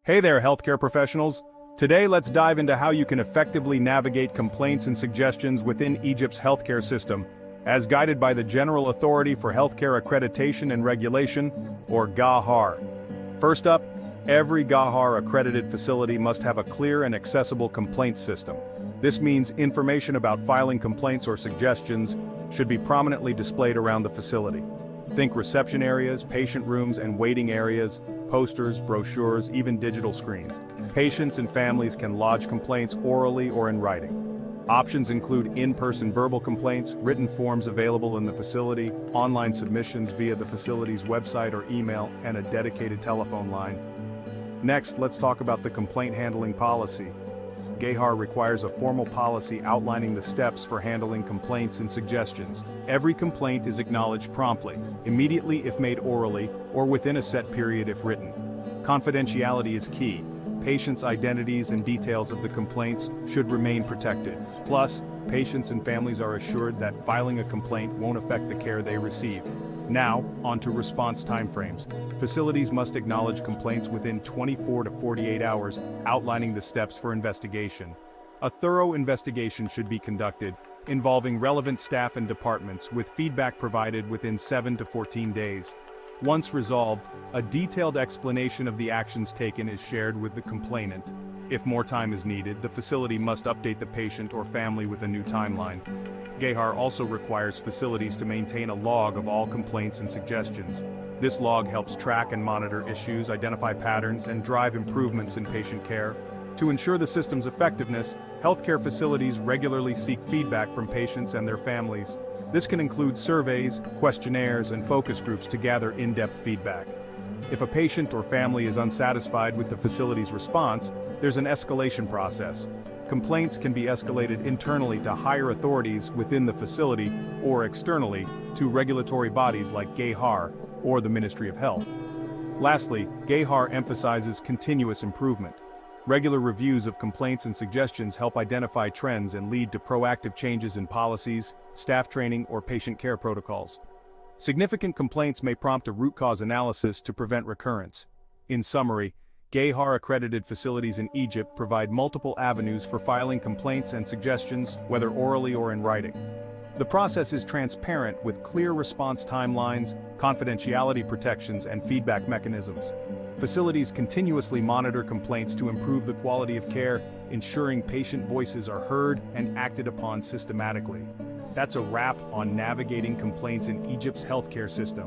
Hey there, healthcare professionals. Today, let's dive into how you can effectively navigate complaints and suggestions within Egypt's healthcare system, as guided by the General Authority for Healthcare Accreditation and Regulation, or GAHAR. First up, every GAHAR-accredited facility must have a clear and accessible complaints system. This means information about filing complaints or suggestions should be prominently displayed around the facility. Think reception areas, patient rooms, and waiting areas, posters, brochures, even digital screens. Patients and families can lodge complaints orally or in writing. Options include in-person verbal complaints, written forms available in the facility, online submissions via the facility's website or email, and a dedicated telephone line. Next, let's talk about the complaint handling policy. GAHAR requires a formal policy outlining the steps for handling complaints and suggestions. Every complaint is acknowledged promptly, immediately if made orally, or within a set period if written. Confidentiality is key. Patients' identities and details of the complaints should remain protected. Plus, patients and families are assured that filing a complaint won't affect the care they receive. Now, on to response timeframes. Facilities must acknowledge complaints within 24 to 48 hours, outlining the steps for investigation. A thorough investigation should be conducted, involving relevant staff and departments, with feedback provided within 7 to 14 days. Once resolved, a detailed explanation of the actions taken is shared with the complainant. If more time is needed, the facility must update the patient or family with a new timeline. GAHAR also requires facilities to maintain a log of all complaints and suggestions. This log helps track and monitor issues, identify patterns, and drive improvements in patient care. To ensure the system's effectiveness, healthcare facilities regularly seek feedback from patients and their families. This can include surveys, questionnaires, and focus groups to gather in-depth feedback. If a patient or family is unsatisfied with the facility's response, there's an escalation process. Complaints can be escalated internally to higher authorities within the facility or externally to regulatory bodies like GAHAR or the Ministry of Health. Lastly, GAHAR emphasizes continuous improvement. Regular reviews of complaints and suggestions help identify trends and lead to proactive changes in policies, staff training, or patient care protocols. Significant complaints may prompt a root cause analysis to prevent recurrence. In summary, GAHAR-accredited facilities in Egypt provide multiple avenues for filing complaints and suggestions, whether orally or in writing. The process is transparent with clear response timelines, confidentiality protections, and feedback mechanisms. Facilities continuously monitor complaints to improve the quality of care, ensuring patient voices are heard and acted upon systematically. That's a wrap on navigating complaints in Egypt's healthcare system.